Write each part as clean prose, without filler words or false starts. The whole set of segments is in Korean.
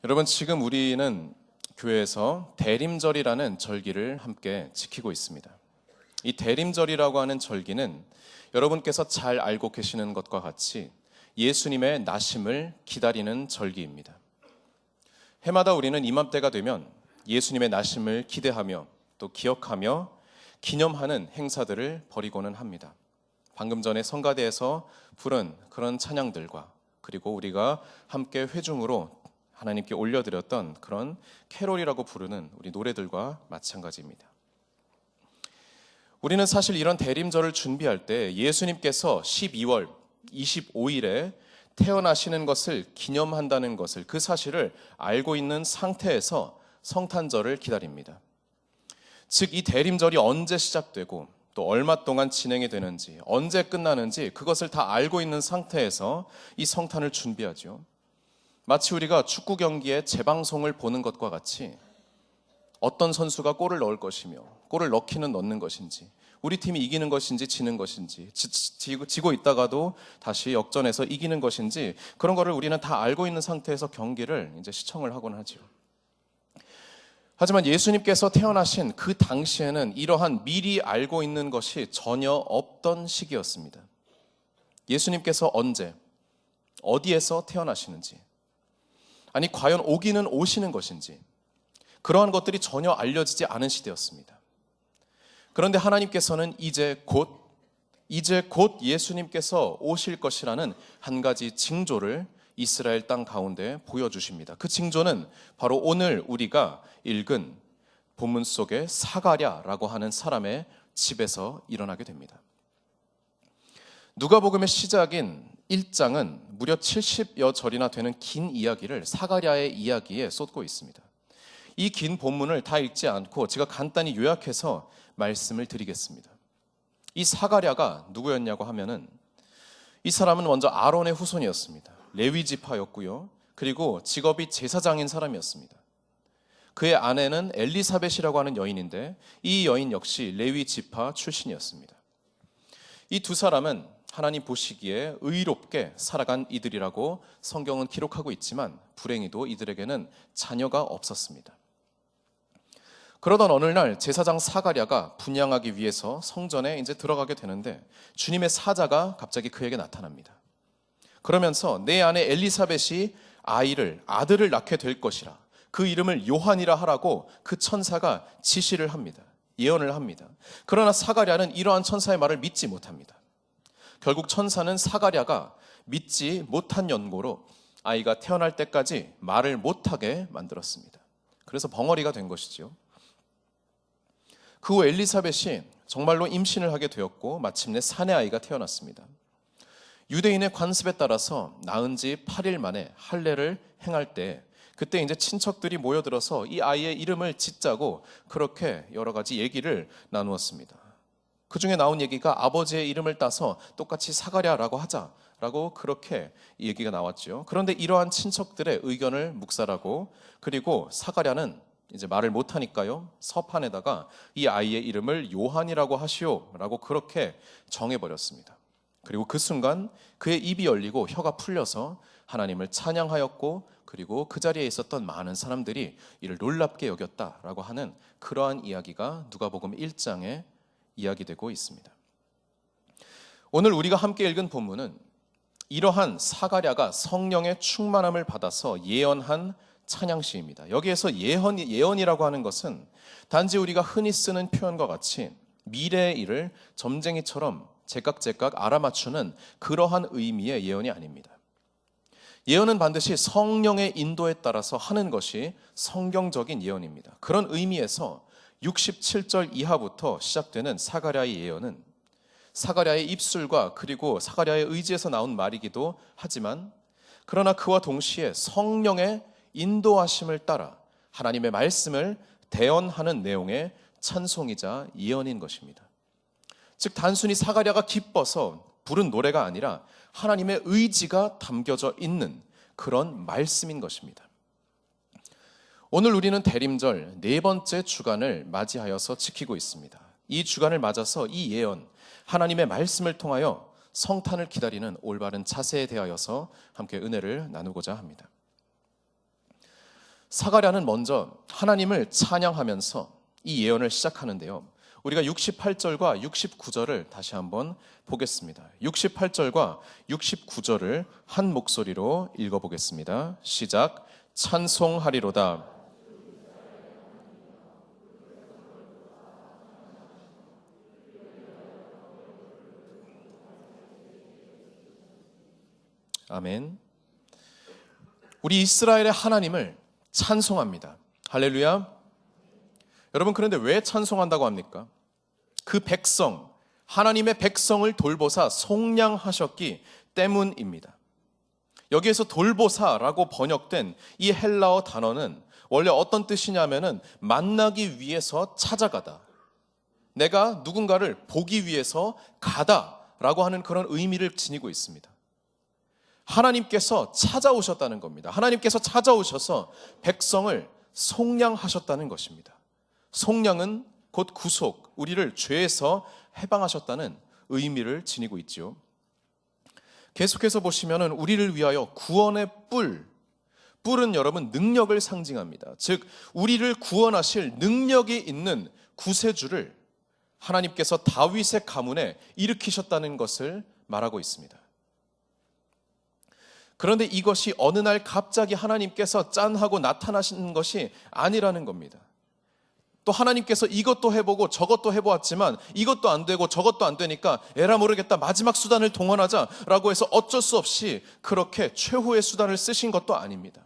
여러분, 지금 우리는 교회에서 대림절이라는 절기를 함께 지키고 있습니다. 이 대림절이라고 하는 절기는 여러분께서 잘 알고 계시는 것과 같이 예수님의 나심을 기다리는 절기입니다. 해마다 우리는 이맘때가 되면 예수님의 나심을 기대하며 또 기억하며 기념하는 행사들을 벌이고는 합니다. 방금 전에 성가대에서 부른 그런 찬양들과 그리고 우리가 함께 회중으로 하나님께 올려드렸던 그런 캐롤이라고 부르는 우리 노래들과 마찬가지입니다. 우리는 사실 이런 대림절을 준비할 때 예수님께서 12월 25일에 태어나시는 것을 기념한다는 것을, 그 사실을 알고 있는 상태에서 성탄절을 기다립니다. 즉, 이 대림절이 언제 시작되고 또 얼마 동안 진행이 되는지, 언제 끝나는지 그것을 다 알고 있는 상태에서 이 성탄을 준비하죠. 마치 우리가 축구 경기의 재방송을 보는 것과 같이 어떤 선수가 골을 넣을 것이며 골을 넣기는 넣는 것인지, 우리 팀이 이기는 것인지 지는 것인지, 지고 있다가도 다시 역전해서 이기는 것인지, 그런 거를 우리는 다 알고 있는 상태에서 경기를 이제 시청을 하곤 하죠. 하지만 예수님께서 태어나신 그 당시에는 이러한 미리 알고 있는 것이 전혀 없던 시기였습니다. 예수님께서 언제, 어디에서 태어나시는지, 아니 과연 오기는 오시는 것인지, 그러한 것들이 전혀 알려지지 않은 시대였습니다. 그런데 하나님께서는 이제 곧 예수님께서 오실 것이라는 한 가지 징조를 이스라엘 땅 가운데 보여주십니다. 그 징조는 바로 오늘 우리가 읽은 본문 속의 사가랴라고 하는 사람의 집에서 일어나게 됩니다. 누가복음의 시작인 1장은 무려 70여 절이나 되는 긴 이야기를 사가랴의 이야기에 쏟고 있습니다. 이 긴 본문을 다 읽지 않고 제가 간단히 요약해서 말씀을 드리겠습니다. 이 사가랴가 누구였냐고 하면은, 이 사람은 먼저 아론의 후손이었습니다. 레위 지파였고요. 그리고 직업이 제사장인 사람이었습니다. 그의 아내는 엘리사벳이라고 하는 여인인데, 이 여인 역시 레위 지파 출신이었습니다. 이 두 사람은 하나님 보시기에 의롭게 살아간 이들이라고 성경은 기록하고 있지만, 불행히도 이들에게는 자녀가 없었습니다. 그러던 어느 날 제사장 사가랴가 분향하기 위해서 성전에 이제 들어가게 되는데, 주님의 사자가 갑자기 그에게 나타납니다. 그러면서 내 아내 엘리사벳이 아들을 낳게 될 것이라, 그 이름을 요한이라 하라고 그 천사가 지시를 합니다. 예언을 합니다. 그러나 사가랴는 이러한 천사의 말을 믿지 못합니다. 결국 천사는 사가랴가 믿지 못한 연고로 아이가 태어날 때까지 말을 못하게 만들었습니다. 그래서 벙어리가 된 것이죠. 그 후 엘리사벳이 정말로 임신을 하게 되었고 마침내 사내 아이가 태어났습니다. 유대인의 관습에 따라서 낳은 지 8일 만에 할례를 행할 때, 그때 이제 친척들이 모여들어서 이 아이의 이름을 짓자고 그렇게 여러 가지 얘기를 나누었습니다. 그 중에 나온 얘기가 아버지의 이름을 따서 똑같이 사가랴라고 하자라고 그렇게 얘기가 나왔죠. 그런데 이러한 친척들의 의견을 묵살하고, 그리고 사가랴는 이제 말을 못하니까요, 서판에다가 이 아이의 이름을 요한이라고 하시오라고 그렇게 정해버렸습니다. 그리고 그 순간 그의 입이 열리고 혀가 풀려서 하나님을 찬양하였고, 그리고 그 자리에 있었던 많은 사람들이 이를 놀랍게 여겼다라고 하는 그러한 이야기가 누가복음 1장에 이야기되고 있습니다. 오늘 우리가 함께 읽은 본문은 이러한 사가랴가 성령의 충만함을 받아서 예언한 찬양시입니다. 여기에서 예언이라고 하는 것은 단지 우리가 흔히 쓰는 표현과 같이 미래의 일을 점쟁이처럼 제깍제깍 알아맞추는 그러한 의미의 예언이 아닙니다. 예언은 반드시 성령의 인도에 따라서 하는 것이 성경적인 예언입니다. 그런 의미에서 67절 이하부터 시작되는 사가랴의 예언은 사가랴의 입술과 그리고 사가랴의 의지에서 나온 말이기도 하지만, 그러나 그와 동시에 성령의 인도하심을 따라 하나님의 말씀을 대언하는 내용의 찬송이자 예언인 것입니다. 즉 단순히 사가랴가 기뻐서 부른 노래가 아니라 하나님의 의지가 담겨져 있는 그런 말씀인 것입니다. 오늘 우리는 대림절 4번째 주간을 맞이하여서 지키고 있습니다. 이 주간을 맞아서 이 예언, 하나님의 말씀을 통하여 성탄을 기다리는 올바른 자세에 대하여서 함께 은혜를 나누고자 합니다. 사가랴는 먼저 하나님을 찬양하면서 이 예언을 시작하는데요. 우리가 68절과 69절을 다시 한번 보겠습니다. 68절과 69절을 한 목소리로 읽어보겠습니다. 시작. 찬송하리로다. 아멘. 우리 이스라엘의 하나님을 찬송합니다. 할렐루야. 여러분, 그런데 왜 찬송한다고 합니까? 그 백성, 하나님의 백성을 돌보사 속량하셨기 때문입니다. 여기에서 돌보사라고 번역된 이 헬라어 단어는 원래 어떤 뜻이냐면은 만나기 위해서 찾아가다, 내가 누군가를 보기 위해서 가다라고 하는 그런 의미를 지니고 있습니다. 하나님께서 찾아오셨다는 겁니다. 하나님께서 찾아오셔서 백성을 속량하셨다는 것입니다. 속량은 곧 구속, 우리를 죄에서 해방하셨다는 의미를 지니고 있죠. 계속해서 보시면은 우리를 위하여 구원의 뿔은 여러분 능력을 상징합니다. 즉 우리를 구원하실 능력이 있는 구세주를 하나님께서 다윗의 가문에 일으키셨다는 것을 말하고 있습니다. 그런데 이것이 어느 날 갑자기 하나님께서 짠 하고 나타나시는 것이 아니라는 겁니다. 또 하나님께서 이것도 해보고 저것도 해보았지만 이것도 안 되고 저것도 안 되니까 에라 모르겠다, 마지막 수단을 동원하자라고 해서 어쩔 수 없이 그렇게 최후의 수단을 쓰신 것도 아닙니다.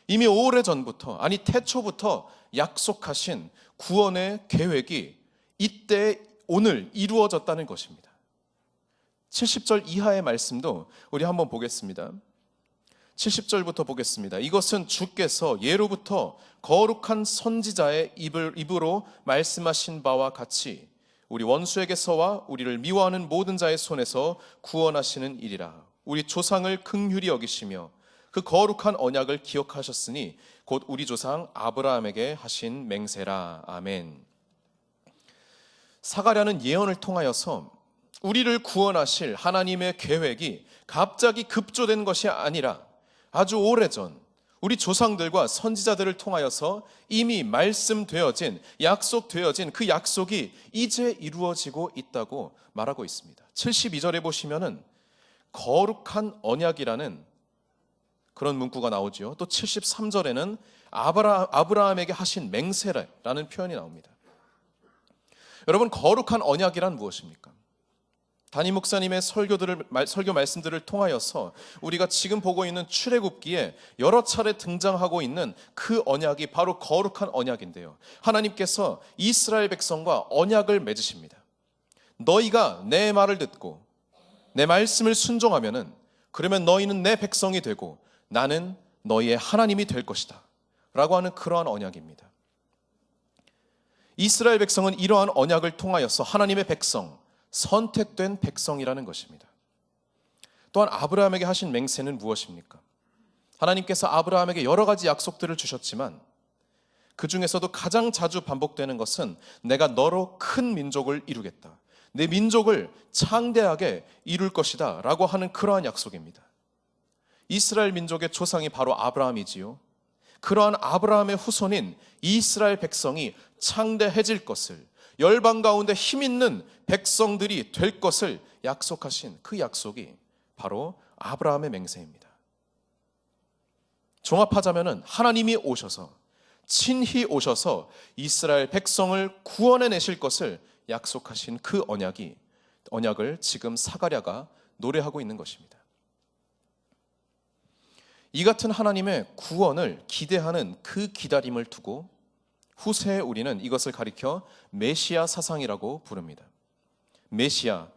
이미 오래전부터, 아니 태초부터 약속하신 구원의 계획이 이때 오늘 이루어졌다는 것입니다. 70절 이하의 말씀도 우리 한번 보겠습니다. 70절부터 보겠습니다. 이것은 주께서 예로부터 거룩한 선지자의 입으로 말씀하신 바와 같이 우리 원수에게서와 우리를 미워하는 모든 자의 손에서 구원하시는 일이라. 우리 조상을 긍휼히 여기시며 그 거룩한 언약을 기억하셨으니 곧 우리 조상 아브라함에게 하신 맹세라. 아멘. 사가랴는 예언을 통하여서 우리를 구원하실 하나님의 계획이 갑자기 급조된 것이 아니라 아주 오래전 우리 조상들과 선지자들을 통하여서 이미 말씀되어진, 약속되어진 그 약속이 이제 이루어지고 있다고 말하고 있습니다. 72절에 보시면은 거룩한 언약이라는 그런 문구가 나오죠. 또 73절에는 아브라함에게 하신 맹세라는 표현이 나옵니다. 여러분, 거룩한 언약이란 무엇입니까? 담임 목사님의 설교 말씀들을 통하여서 우리가 지금 보고 있는 출애굽기에 여러 차례 등장하고 있는 그 언약이 바로 거룩한 언약인데요. 하나님께서 이스라엘 백성과 언약을 맺으십니다. 너희가 내 말을 듣고 내 말씀을 순종하면은 그러면 너희는 내 백성이 되고 나는 너희의 하나님이 될 것이다 라고 하는 그러한 언약입니다. 이스라엘 백성은 이러한 언약을 통하여서 하나님의 백성, 선택된 백성이라는 것입니다. 또한 아브라함에게 하신 맹세는 무엇입니까? 하나님께서 아브라함에게 여러 가지 약속들을 주셨지만 그 중에서도 가장 자주 반복되는 것은 내가 너로 큰 민족을 이루겠다, 내 민족을 창대하게 이룰 것이다 라고 하는 그러한 약속입니다. 이스라엘 민족의 조상이 바로 아브라함이지요. 그러한 아브라함의 후손인 이스라엘 백성이 창대해질 것을, 열방 가운데 힘 있는 백성들이 될 것을 약속하신 그 약속이 바로 아브라함의 맹세입니다. 종합하자면은 하나님이 오셔서, 친히 오셔서 이스라엘 백성을 구원해 내실 것을 약속하신 그 언약을 지금 사가랴가 노래하고 있는 것입니다. 이 같은 하나님의 구원을 기대하는 그 기다림을 두고 후세에 우리는 이것을 가리켜 메시아 사상이라고 부릅니다. 메시아,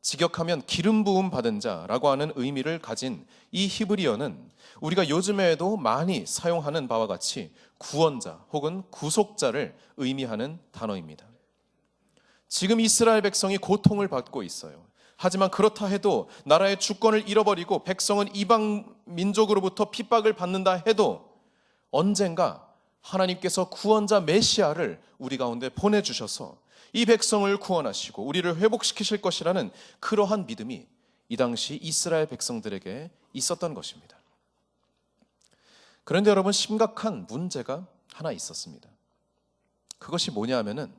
직역하면 기름 부음 받은 자라고 하는 의미를 가진 이 히브리어는 우리가 요즘에도 많이 사용하는 바와 같이 구원자 혹은 구속자를 의미하는 단어입니다. 지금 이스라엘 백성이 고통을 받고 있어요. 하지만 그렇다 해도 나라의 주권을 잃어버리고 백성은 이방 민족으로부터 핍박을 받는다 해도 언젠가 하나님께서 구원자 메시아를 우리 가운데 보내주셔서 이 백성을 구원하시고 우리를 회복시키실 것이라는 그러한 믿음이 이 당시 이스라엘 백성들에게 있었던 것입니다. 그런데 여러분, 심각한 문제가 하나 있었습니다. 그것이 뭐냐 하면은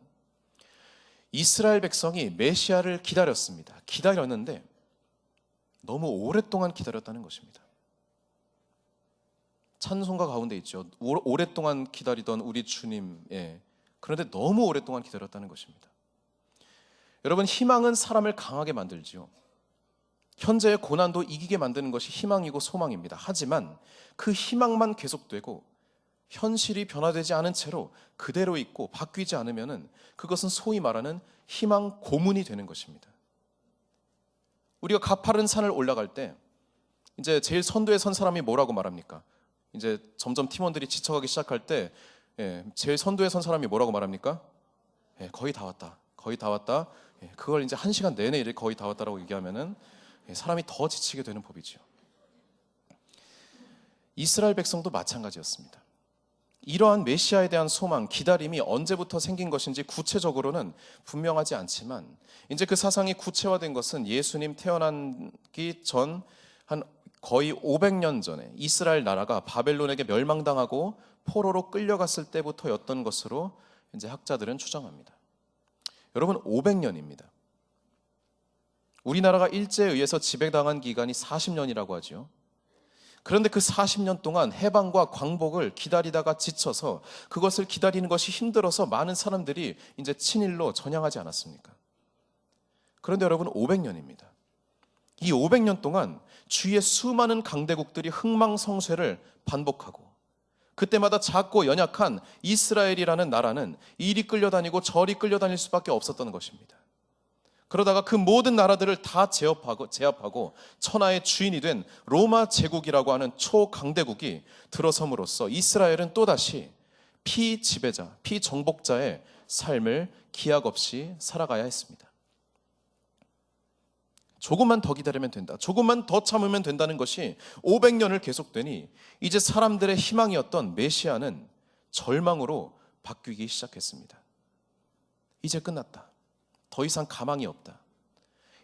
이스라엘 백성이 메시아를 기다렸습니다. 기다렸는데 너무 오랫동안 기다렸다는 것입니다. 찬송가 가운데 있죠. 오랫동안 기다리던 우리 주님. 그런데 너무 오랫동안 기다렸다는 것입니다. 여러분, 희망은 사람을 강하게 만들지요. 현재의 고난도 이기게 만드는 것이 희망이고 소망입니다. 하지만 그 희망만 계속되고 현실이 변화되지 않은 채로 그대로 있고 바뀌지 않으면 그것은 소위 말하는 희망 고문이 되는 것입니다. 우리가 가파른 산을 올라갈 때 이제 제일 선두에 선 사람이 뭐라고 말합니까? 이제 점점 팀원들이 지쳐가기 시작할 때 제일 선두에 선 사람이 뭐라고 말합니까? 거의 다 왔다. 거의 다 왔다. 그걸 이제 1시간 내내 이렇게 거의 다 왔다라고 얘기하면은 사람이 더 지치게 되는 법이죠. 이스라엘 백성도 마찬가지였습니다. 이러한 메시아에 대한 소망, 기다림이 언제부터 생긴 것인지 구체적으로는 분명하지 않지만 이제 그 사상이 구체화된 것은 예수님 태어나기 전 한 거의 500년 전에 이스라엘 나라가 바벨론에게 멸망당하고 포로로 끌려갔을 때부터였던 것으로 이제 학자들은 추정합니다. 여러분, 500년입니다. 우리나라가 일제에 의해서 지배당한 기간이 40년이라고 하죠. 그런데 그 40년 동안 해방과 광복을 기다리다가 지쳐서 그것을 기다리는 것이 힘들어서 많은 사람들이 이제 친일로 전향하지 않았습니까? 그런데 여러분, 500년입니다. 이 500년 동안 주위의 수많은 강대국들이 흥망성쇠를 반복하고 그때마다 작고 연약한 이스라엘이라는 나라는 이리 끌려다니고 저리 끌려다닐 수밖에 없었던 것입니다. 그러다가 그 모든 나라들을 다 제압하고 천하의 주인이 된 로마 제국이라고 하는 초강대국이 들어섬으로써 이스라엘은 또다시 피지배자, 피정복자의 삶을 기약 없이 살아가야 했습니다. 조금만 더 기다리면 된다, 조금만 더 참으면 된다는 것이 500년을 계속되니 이제 사람들의 희망이었던 메시아는 절망으로 바뀌기 시작했습니다. 이제 끝났다. 더 이상 가망이 없다.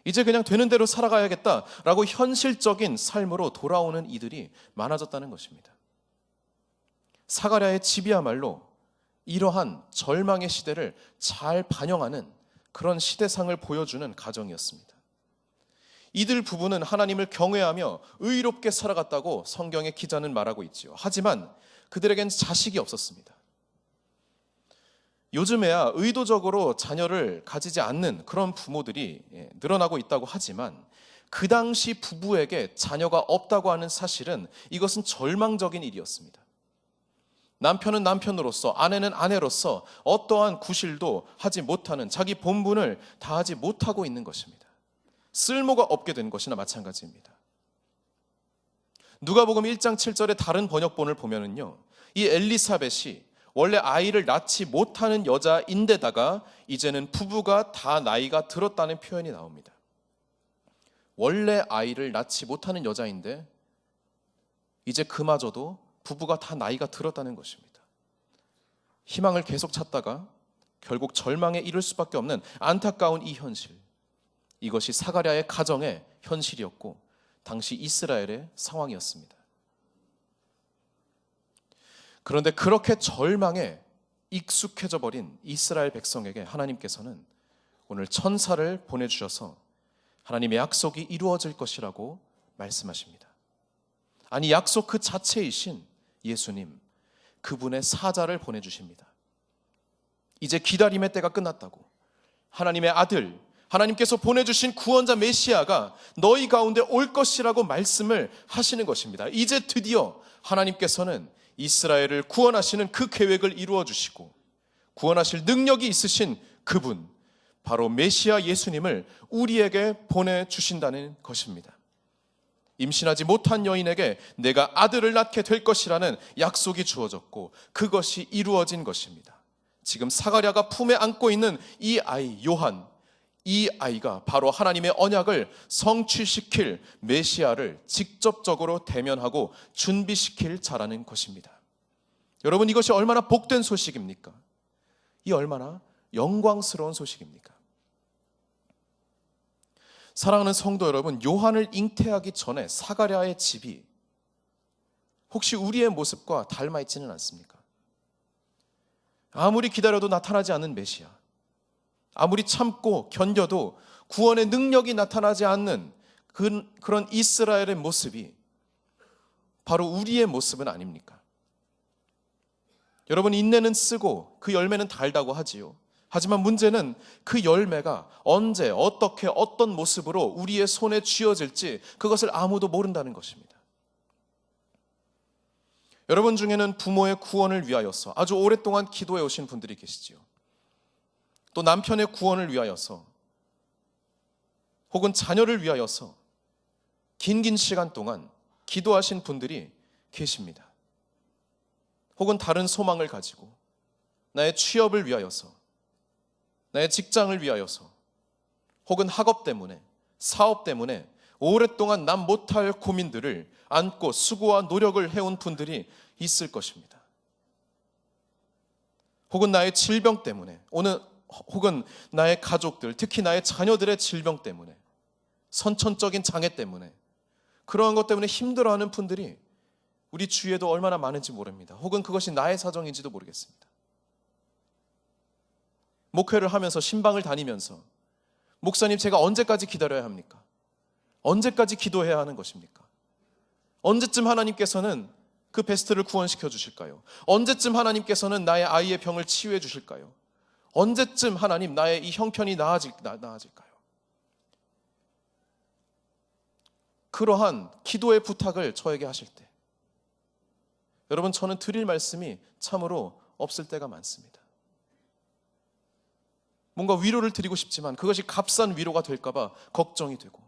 이제 그냥 되는 대로 살아가야겠다라고 현실적인 삶으로 돌아오는 이들이 많아졌다는 것입니다. 사가랴의 집이야말로 이러한 절망의 시대를 잘 반영하는 그런 시대상을 보여주는 가정이었습니다. 이들 부부는 하나님을 경외하며 의롭게 살아갔다고 성경의 기자는 말하고 있지요. 하지만 그들에겐 자식이 없었습니다. 요즘에야 의도적으로 자녀를 가지지 않는 그런 부모들이 늘어나고 있다고 하지만 그 당시 부부에게 자녀가 없다고 하는 사실은 이것은 절망적인 일이었습니다. 남편은 남편으로서, 아내는 아내로서 어떠한 구실도 하지 못하는, 자기 본분을 다하지 못하고 있는 것입니다. 쓸모가 없게 된 것이나 마찬가지입니다. 누가복음 1장 7절의 다른 번역본을 보면은요, 이 엘리사벳이 원래 아이를 낳지 못하는 여자인데다가 이제는 부부가 다 나이가 들었다는 표현이 나옵니다. 원래 아이를 낳지 못하는 여자인데 이제 그마저도 부부가 다 나이가 들었다는 것입니다. 희망을 계속 찾다가 결국 절망에 이를 수밖에 없는 안타까운 이 현실, 이것이 사가랴의 가정의 현실이었고 당시 이스라엘의 상황이었습니다. 그런데 그렇게 절망에 익숙해져 버린 이스라엘 백성에게 하나님께서는 오늘 천사를 보내주셔서 하나님의 약속이 이루어질 것이라고 말씀하십니다. 아니, 약속 그 자체이신 예수님, 그분의 사자를 보내주십니다. 이제 기다림의 때가 끝났다고, 하나님의 아들, 하나님께서 보내주신 구원자 메시아가 너희 가운데 올 것이라고 말씀을 하시는 것입니다. 이제 드디어 하나님께서는 이스라엘을 구원하시는 그 계획을 이루어 주시고 구원하실 능력이 있으신 그분, 바로 메시아 예수님을 우리에게 보내주신다는 것입니다. 임신하지 못한 여인에게 내가 아들을 낳게 될 것이라는 약속이 주어졌고 그것이 이루어진 것입니다. 지금 사가랴가 품에 안고 있는 이 아이 요한, 이 아이가 바로 하나님의 언약을 성취시킬 메시아를 직접적으로 대면하고 준비시킬 자라는 것입니다. 여러분, 이것이 얼마나 복된 소식입니까? 이 얼마나 영광스러운 소식입니까? 사랑하는 성도 여러분, 요한을 잉태하기 전에 사가랴의 집이 혹시 우리의 모습과 닮아 있지는 않습니까? 아무리 기다려도 나타나지 않는 메시아, 아무리 참고 견뎌도 구원의 능력이 나타나지 않는 그런 이스라엘의 모습이 바로 우리의 모습은 아닙니까? 여러분, 인내는 쓰고 그 열매는 달다고 하지요. 하지만 문제는 그 열매가 언제, 어떻게, 어떤 모습으로 우리의 손에 쥐어질지 그것을 아무도 모른다는 것입니다. 여러분 중에는 부모의 구원을 위하여서 아주 오랫동안 기도해 오신 분들이 계시지요. 또 남편의 구원을 위하여서 혹은 자녀를 위하여서 긴 시간 동안 기도하신 분들이 계십니다. 혹은 다른 소망을 가지고 나의 취업을 위하여서, 나의 직장을 위하여서, 혹은 학업 때문에, 사업 때문에 오랫동안 남 못할 고민들을 안고 수고와 노력을 해온 분들이 있을 것입니다. 혹은 나의 질병 때문에, 혹은 나의 가족들, 특히 나의 자녀들의 질병 때문에, 선천적인 장애 때문에, 그러한 것 때문에 힘들어하는 분들이 우리 주위에도 얼마나 많은지 모릅니다. 혹은 그것이 나의 사정인지도 모르겠습니다. 목회를 하면서 신방을 다니면서 목사님, 제가 언제까지 기다려야 합니까? 언제까지 기도해야 하는 것입니까? 언제쯤 하나님께서는 그 베스트를 구원시켜 주실까요? 언제쯤 하나님께서는 나의 아이의 병을 치유해 주실까요? 언제쯤 하나님 나의 이 형편이 나아질까요? 그러한 기도의 부탁을 저에게 하실 때 여러분, 저는 드릴 말씀이 참으로 없을 때가 많습니다. 뭔가 위로를 드리고 싶지만 그것이 값싼 위로가 될까 봐 걱정이 되고,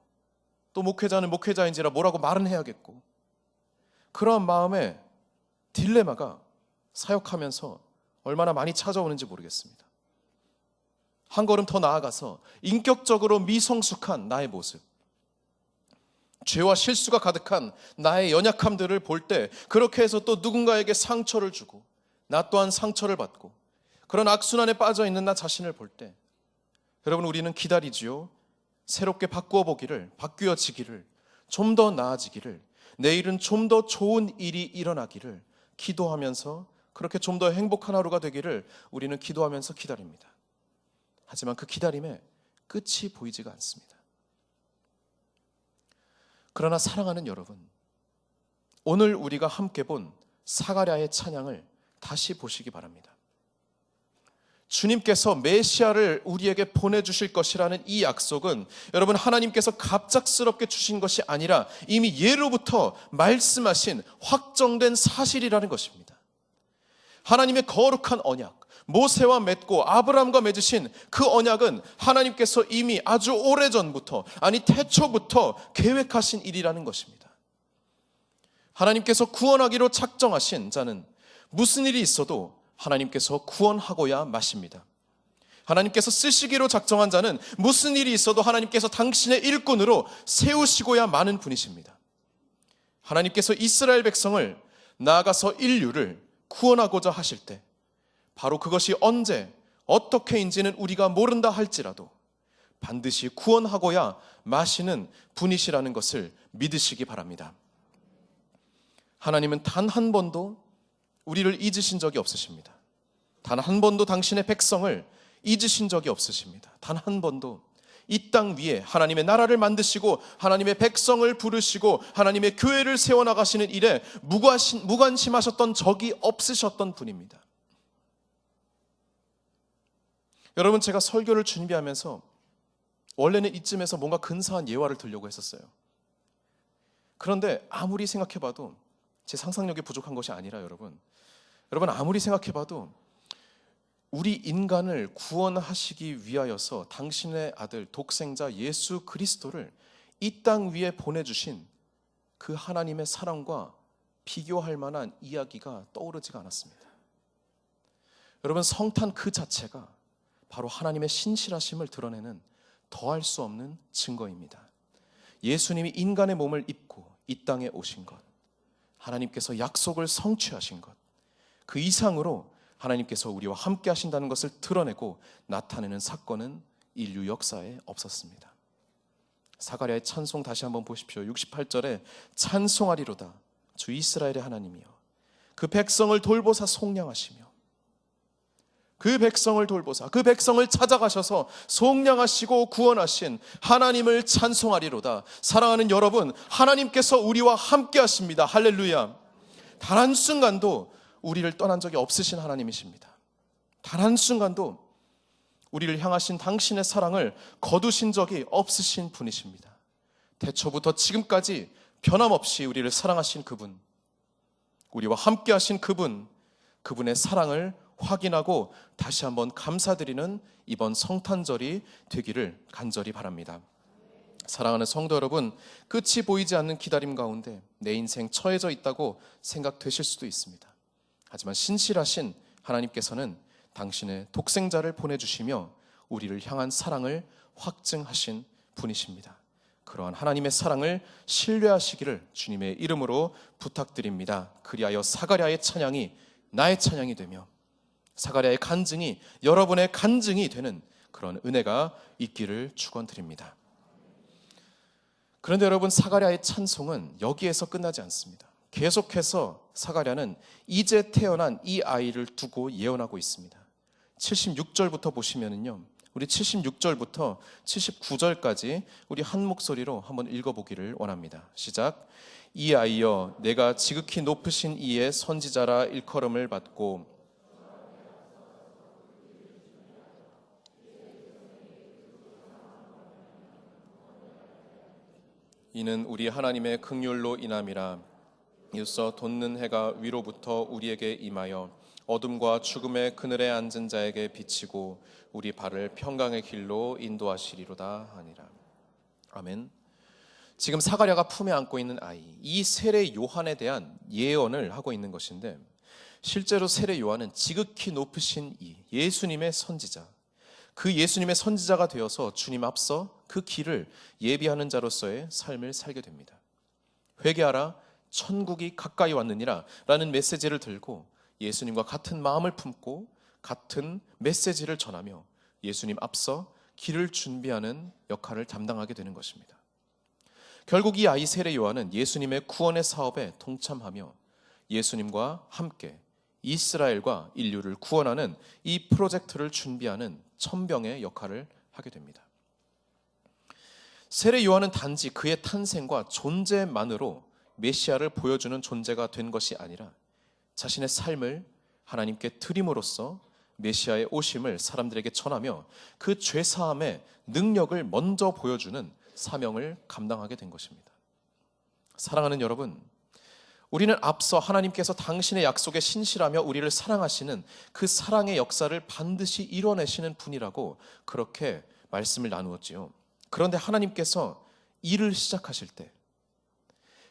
또 목회자는 목회자인지라 뭐라고 말은 해야겠고, 그러한 마음에 딜레마가 사역하면서 얼마나 많이 찾아오는지 모르겠습니다. 한 걸음 더 나아가서 인격적으로 미성숙한 나의 모습, 죄와 실수가 가득한 나의 연약함들을 볼 때 그렇게 해서 또 누군가에게 상처를 주고 나 또한 상처를 받고 그런 악순환에 빠져 있는 나 자신을 볼 때 여러분, 우리는 기다리지요. 새롭게 바뀌어지기를, 좀 더 나아지기를, 내일은 좀 더 좋은 일이 일어나기를 기도하면서 그렇게 좀 더 행복한 하루가 되기를 우리는 기도하면서 기다립니다. 하지만 그 기다림에 끝이 보이지가 않습니다. 그러나 사랑하는 여러분, 오늘 우리가 함께 본 사가랴의 찬양을 다시 보시기 바랍니다. 주님께서 메시아를 우리에게 보내주실 것이라는 이 약속은 여러분, 하나님께서 갑작스럽게 주신 것이 아니라 이미 예로부터 말씀하신 확정된 사실이라는 것입니다. 하나님의 거룩한 언약, 모세와 맺고 아브라함과 맺으신 그 언약은 하나님께서 이미 아주 오래전부터, 아니 태초부터 계획하신 일이라는 것입니다. 하나님께서 구원하기로 작정하신 자는 무슨 일이 있어도 하나님께서 구원하고야 마십니다. 하나님께서 쓰시기로 작정한 자는 무슨 일이 있어도 하나님께서 당신의 일꾼으로 세우시고야 마는 분이십니다. 하나님께서 이스라엘 백성을, 나아가서 인류를 구원하고자 하실 때 바로 그것이 언제 어떻게인지는 우리가 모른다 할지라도 반드시 구원하고야 마시는 분이시라는 것을 믿으시기 바랍니다. 하나님은 단 한 번도 우리를 잊으신 적이 없으십니다. 단 한 번도 당신의 백성을 잊으신 적이 없으십니다. 단 한 번도 이 땅 위에 하나님의 나라를 만드시고 하나님의 백성을 부르시고 하나님의 교회를 세워나가시는 일에 무관심하셨던 적이 없으셨던 분입니다. 여러분, 제가 설교를 준비하면서 원래는 이쯤에서 뭔가 근사한 예화를 들려고 했었어요. 그런데 아무리 생각해봐도 제 상상력이 부족한 것이 아니라 여러분 아무리 생각해봐도 우리 인간을 구원하시기 위하여서 당신의 아들 독생자 예수 그리스도를 이 땅 위에 보내주신 그 하나님의 사랑과 비교할 만한 이야기가 떠오르지가 않았습니다. 여러분, 성탄 그 자체가 바로 하나님의 신실하심을 드러내는 더할 수 없는 증거입니다. 예수님이 인간의 몸을 입고 이 땅에 오신 것, 하나님께서 약속을 성취하신 것, 그 이상으로 하나님께서 우리와 함께 하신다는 것을 드러내고 나타내는 사건은 인류 역사에 없었습니다. 사가랴의 찬송 다시 한번 보십시오. 68절에 찬송하리로다 주 이스라엘의 하나님이여, 그 백성을 돌보사 속량하시며 그 백성을 돌보사 그 백성을 찾아가셔서 속량하시고 구원하신 하나님을 찬송하리로다. 사랑하는 여러분, 하나님께서 우리와 함께 하십니다. 할렐루야. 단 한순간도 우리를 떠난 적이 없으신 하나님이십니다. 단 한순간도 우리를 향하신 당신의 사랑을 거두신 적이 없으신 분이십니다. 태초부터 지금까지 변함없이 우리를 사랑하신 그분, 우리와 함께 하신 그분, 그분의 사랑을 확인하고 다시 한번 감사드리는 이번 성탄절이 되기를 간절히 바랍니다. 사랑하는 성도 여러분, 끝이 보이지 않는 기다림 가운데 내 인생 처해져 있다고 생각되실 수도 있습니다. 하지만 신실하신 하나님께서는 당신의 독생자를 보내주시며 우리를 향한 사랑을 확증하신 분이십니다. 그러한 하나님의 사랑을 신뢰하시기를 주님의 이름으로 부탁드립니다. 그리하여 사가랴의 찬양이 나의 찬양이 되며 사가랴의 간증이 여러분의 간증이 되는 그런 은혜가 있기를 축원드립니다. 그런데 여러분, 사가랴의 찬송은 여기에서 끝나지 않습니다. 계속해서 사가랴는 이제 태어난 이 아이를 두고 예언하고 있습니다. 76절부터 보시면은요, 우리 76절부터 79절까지 우리 한 목소리로 한번 읽어보기를 원합니다. 시작. 이 아이여, 내가 지극히 높으신 이의 선지자라 일컬음을 받고 이는 우리 하나님의 긍휼로 인함이라. 이로써 돋는 해가 위로부터 우리에게 임하여 어둠과 죽음의 그늘에 앉은 자에게 비치고 우리 발을 평강의 길로 인도하시리로다 하니라. 아멘. 지금 사가랴가 품에 안고 있는 아이, 이 세례 요한에 대한 예언을 하고 있는 것인데, 실제로 세례 요한은 지극히 높으신 이 예수님의 선지자, 그 예수님의 선지자가 되어서 주님 앞서 그 길을 예비하는 자로서의 삶을 살게 됩니다. 회개하라, 천국이 가까이 왔느니라 라는 메시지를 들고 예수님과 같은 마음을 품고 같은 메시지를 전하며 예수님 앞서 길을 준비하는 역할을 담당하게 되는 것입니다. 결국 이 아이 세례 요한은 예수님의 구원의 사업에 동참하며 예수님과 함께 이스라엘과 인류를 구원하는 이 프로젝트를 준비하는 천병의 역할을 하게 됩니다. 세례 요한은 단지 그의 탄생과 존재만으로 메시아를 보여주는 존재가 된 것이 아니라 자신의 삶을 하나님께 드림으로써 메시아의 오심을 사람들에게 전하며 그 죄사함의 능력을 먼저 보여주는 사명을 감당하게 된 것입니다. 사랑하는 여러분, 우리는 앞서 하나님께서 당신의 약속에 신실하며 우리를 사랑하시는 그 사랑의 역사를 반드시 이뤄내시는 분이라고 그렇게 말씀을 나누었지요. 그런데 하나님께서 일을 시작하실 때,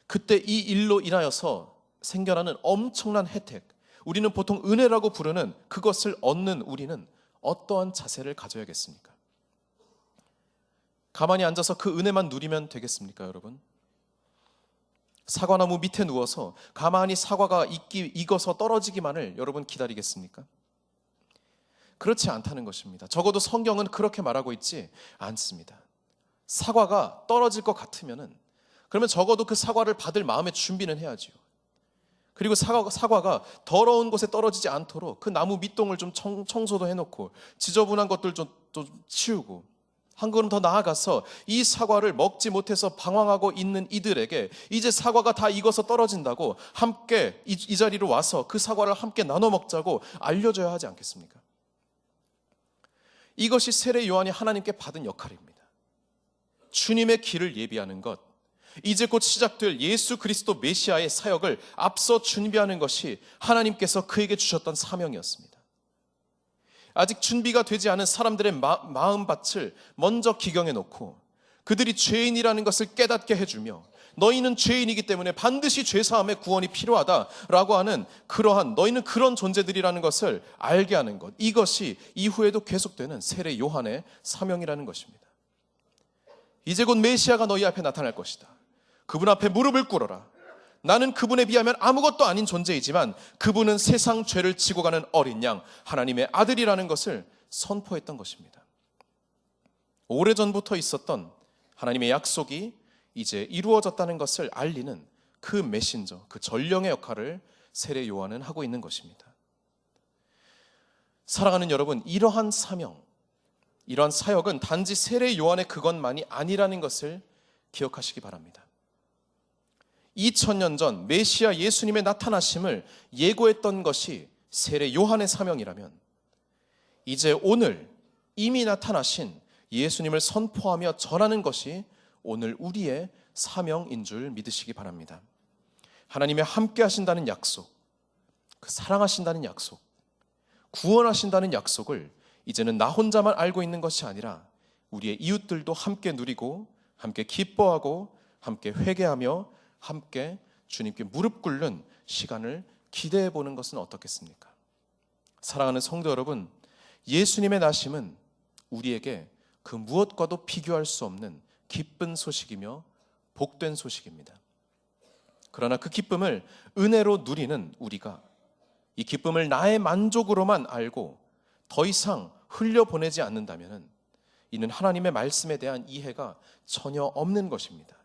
그때 이 일로 인하여서 생겨나는 엄청난 혜택, 우리는 보통 은혜라고 부르는 그것을 얻는 우리는 어떠한 자세를 가져야겠습니까? 가만히 앉아서 그 은혜만 누리면 되겠습니까, 여러분? 사과나무 밑에 누워서 가만히 사과가 익어서 떨어지기만을 여러분 기다리겠습니까? 그렇지 않다는 것입니다. 적어도 성경은 그렇게 말하고 있지 않습니다. 사과가 떨어질 것 같으면은 그러면 적어도 그 사과를 받을 마음의 준비는 해야지요. 그리고 사과가 더러운 곳에 떨어지지 않도록 그 나무 밑동을 좀 청소도 해놓고 지저분한 것들 좀 치우고 한 걸음 더 나아가서 이 사과를 먹지 못해서 방황하고 있는 이들에게 이제 사과가 다 익어서 떨어진다고 함께 이 자리로 와서 그 사과를 함께 나눠 먹자고 알려줘야 하지 않겠습니까? 이것이 세례 요한이 하나님께 받은 역할입니다. 주님의 길을 예비하는 것, 이제 곧 시작될 예수 그리스도 메시아의 사역을 앞서 준비하는 것이 하나님께서 그에게 주셨던 사명이었습니다. 아직 준비가 되지 않은 사람들의 마음밭을 먼저 기경해 놓고 그들이 죄인이라는 것을 깨닫게 해주며 너희는 죄인이기 때문에 반드시 죄사함의 구원이 필요하다라고 하는 그러한 너희는 그런 존재들이라는 것을 알게 하는 것, 이것이 이후에도 계속되는 세례 요한의 사명이라는 것입니다. 이제 곧 메시아가 너희 앞에 나타날 것이다. 그분 앞에 무릎을 꿇어라. 나는 그분에 비하면 아무것도 아닌 존재이지만 그분은 세상 죄를 지고 가는 어린 양, 하나님의 아들이라는 것을 선포했던 것입니다. 오래전부터 있었던 하나님의 약속이 이제 이루어졌다는 것을 알리는 그 메신저, 그 전령의 역할을 세례 요한은 하고 있는 것입니다. 사랑하는 여러분, 이러한 사명, 이러한 사역은 단지 세례 요한의 그것만이 아니라는 것을 기억하시기 바랍니다. 2000년 전 메시아 예수님의 나타나심을 예고했던 것이 세례 요한의 사명이라면, 이제 오늘 이미 나타나신 예수님을 선포하며 전하는 것이 오늘 우리의 사명인 줄 믿으시기 바랍니다. 하나님의 함께 하신다는 약속, 그 사랑하신다는 약속, 구원하신다는 약속을 이제는 나 혼자만 알고 있는 것이 아니라 우리의 이웃들도 함께 누리고, 함께 기뻐하고, 함께 회개하며, 함께 주님께 무릎 꿇는 시간을 기대해 보는 것은 어떻겠습니까? 사랑하는 성도 여러분, 예수님의 나심은 우리에게 그 무엇과도 비교할 수 없는 기쁜 소식이며 복된 소식입니다. 그러나 그 기쁨을 은혜로 누리는 우리가 이 기쁨을 나의 만족으로만 알고 더 이상 흘려보내지 않는다면 이는 하나님의 말씀에 대한 이해가 전혀 없는 것입니다.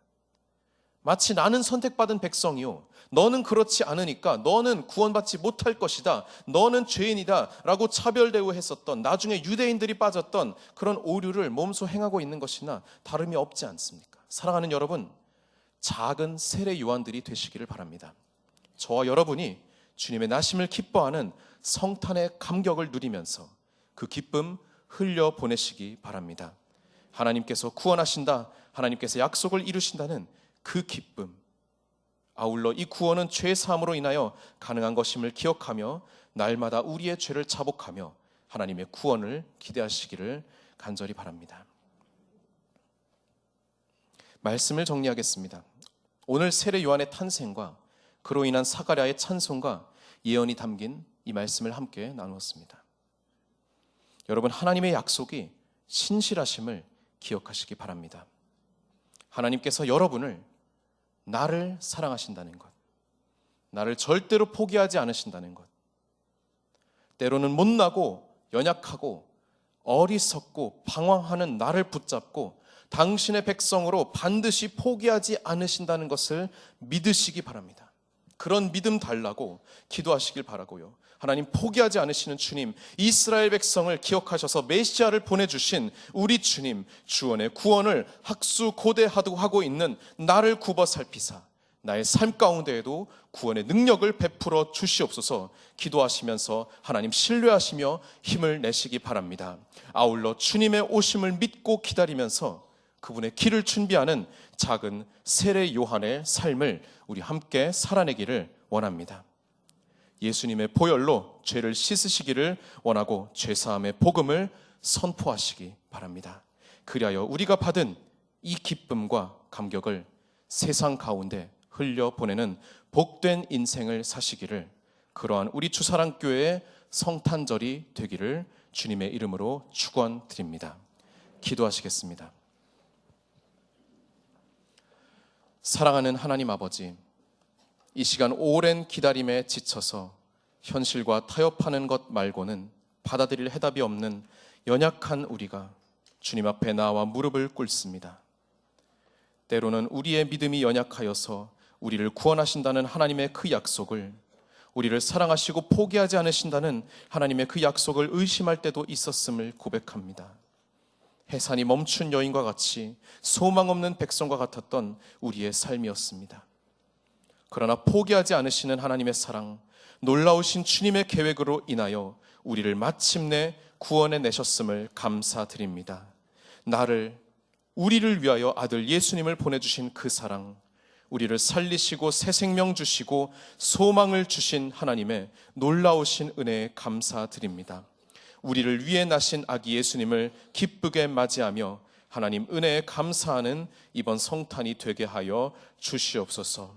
마치 나는 선택받은 백성이요, 너는 그렇지 않으니까 너는 구원받지 못할 것이다, 너는 죄인이다 라고 차별 대우했었던, 나중에 유대인들이 빠졌던 그런 오류를 몸소 행하고 있는 것이나 다름이 없지 않습니까? 사랑하는 여러분, 작은 세례 요한들이 되시기를 바랍니다. 저와 여러분이 주님의 나심을 기뻐하는 성탄의 감격을 누리면서 그 기쁨 흘려보내시기 바랍니다. 하나님께서 구원하신다, 하나님께서 약속을 이루신다는 그 기쁨, 아울러 이 구원은 죄 사함으로 인하여 가능한 것임을 기억하며 날마다 우리의 죄를 자복하며 하나님의 구원을 기대하시기를 간절히 바랍니다. 말씀을 정리하겠습니다. 오늘 세례 요한의 탄생과 그로 인한 사가랴의 찬송과 예언이 담긴 이 말씀을 함께 나누었습니다. 여러분, 하나님의 약속이 신실하심을 기억하시기 바랍니다. 하나님께서 여러분을, 나를 사랑하신다는 것, 나를 절대로 포기하지 않으신다는 것, 때로는 못나고 연약하고 어리석고 방황하는 나를 붙잡고 당신의 백성으로 반드시 포기하지 않으신다는 것을 믿으시기 바랍니다. 그런 믿음 달라고 기도하시길 바라고요. 하나님, 포기하지 않으시는 주님, 이스라엘 백성을 기억하셔서 메시아를 보내주신 우리 주님, 주원의 구원을 학수고대하고 있는 나를 굽어 살피사 나의 삶 가운데에도 구원의 능력을 베풀어 주시옵소서 기도하시면서 하나님 신뢰하시며 힘을 내시기 바랍니다. 아울러 주님의 오심을 믿고 기다리면서 그분의 길을 준비하는 작은 세례 요한의 삶을 우리 함께 살아내기를 원합니다. 예수님의 보혈로 죄를 씻으시기를 원하고 죄사함의 복음을 선포하시기 바랍니다. 그리하여 우리가 받은 이 기쁨과 감격을 세상 가운데 흘려보내는 복된 인생을 사시기를, 그러한 우리 주사랑교회의 성탄절이 되기를 주님의 이름으로 축원드립니다. 기도하시겠습니다. 사랑하는 하나님 아버지, 이 시간 오랜 기다림에 지쳐서 현실과 타협하는 것 말고는 받아들일 해답이 없는 연약한 우리가 주님 앞에 나와 무릎을 꿇습니다. 때로는 우리의 믿음이 연약하여서 우리를 구원하신다는 하나님의 그 약속을, 우리를 사랑하시고 포기하지 않으신다는 하나님의 그 약속을 의심할 때도 있었음을 고백합니다. 해산이 멈춘 여인과 같이 소망 없는 백성과 같았던 우리의 삶이었습니다. 그러나 포기하지 않으시는 하나님의 사랑, 놀라우신 주님의 계획으로 인하여 우리를 마침내 구원해 내셨음을 감사드립니다. 우리를 위하여 아들 예수님을 보내주신 그 사랑, 우리를 살리시고 새 생명 주시고 소망을 주신 하나님의 놀라우신 은혜에 감사드립니다. 우리를 위해 나신 아기 예수님을 기쁘게 맞이하며 하나님 은혜에 감사하는 이번 성탄이 되게 하여 주시옵소서.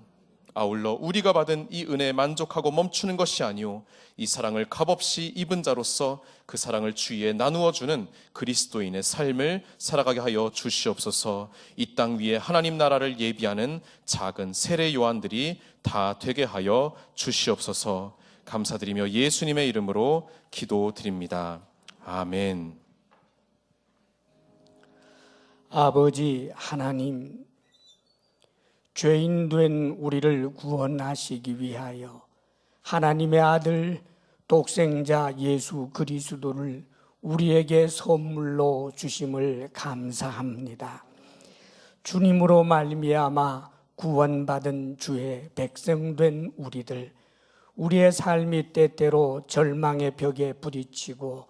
아울러 우리가 받은 이 은혜에 만족하고 멈추는 것이 아니오 이 사랑을 값없이 입은 자로서 그 사랑을 주위에 나누어 주는 그리스도인의 삶을 살아가게 하여 주시옵소서. 이 땅 위에 하나님 나라를 예비하는 작은 세례 요한들이 다 되게 하여 주시옵소서. 감사드리며 예수님의 이름으로 기도드립니다. 아멘. 아버지 하나님, 죄인 된 우리를 구원하시기 위하여 하나님의 아들 독생자 예수 그리스도를 우리에게 선물로 주심을 감사합니다. 주님으로 말미암아 구원받은 주의 백성된 우리들, 우리의 삶이 때때로 절망의 벽에 부딪히고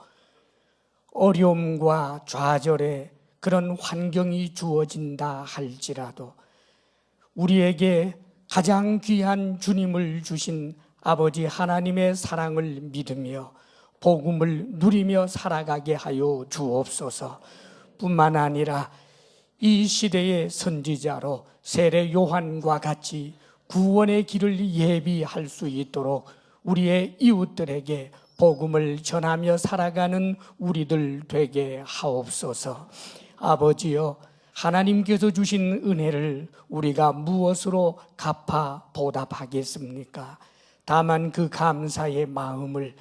어려움과 좌절의 그런 환경이 주어진다 할지라도 우리에게 가장 귀한 주님을 주신 아버지 하나님의 사랑을 믿으며 복음을 누리며 살아가게 하여 주옵소서. 뿐만 아니라 이 시대의 선지자로 세례 요한과 같이 구원의 길을 예비할 수 있도록 우리의 이웃들에게 복음을 전하며 살아가는 우리들 되게 하옵소서. 아버지여, 하나님께서 주신 은혜를 우리가 무엇으로 갚아 보답하겠습니까? 다만 그 감사의 마음을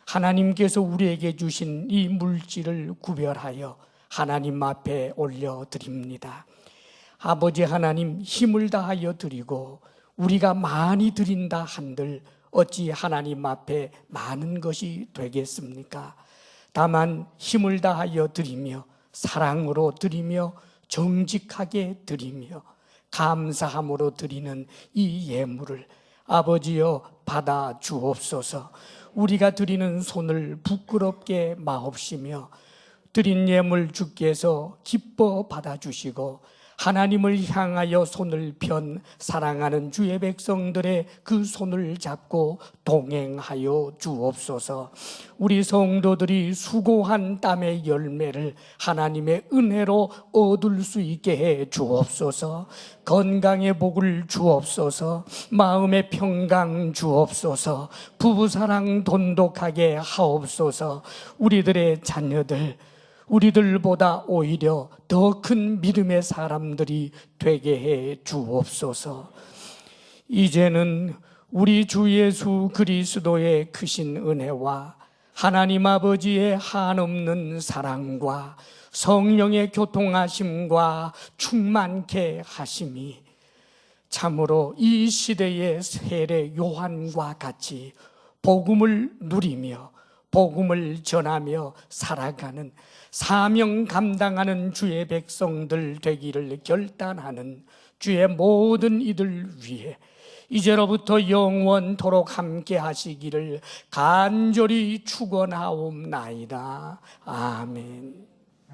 하나님께서 우리에게 주신 이 물질을 구별하여 하나님 앞에 올려드립니다. 아버지 하나님, 힘을 다하여 드리고 우리가 많이 드린다 한들 어찌 하나님 앞에 많은 것이 되겠습니까? 다만 힘을 다하여 드리며 사랑으로 드리며 정직하게 드리며 감사함으로 드리는 이 예물을 아버지여 받아 주옵소서. 우리가 드리는 손을 부끄럽게 마옵시며 드린 예물 주께서 기뻐 받아주시고 하나님을 향하여 손을 편 사랑하는 주의 백성들의 그 손을 잡고 동행하여 주옵소서. 우리 성도들이 수고한 땀의 열매를 하나님의 은혜로 얻을 수 있게 해 주옵소서. 건강의 복을 주옵소서. 마음의 평강 주옵소서. 부부사랑 돈독하게 하옵소서. 우리들의 자녀들, 우리들보다 오히려 더 큰 믿음의 사람들이 되게 해 주옵소서. 이제는 우리 주 예수 그리스도의 크신 은혜와 하나님 아버지의 한없는 사랑과 성령의 교통하심과 충만케 하심이 참으로 이 시대의 세례 요한과 같이 복음을 누리며 복음을 전하며 살아가는 사명 감당하는 주의 백성들 되기를 결단하는 주의 모든 이들 위해 이제로부터 영원토록 함께 하시기를 간절히 축원하옵나이다. 아멘.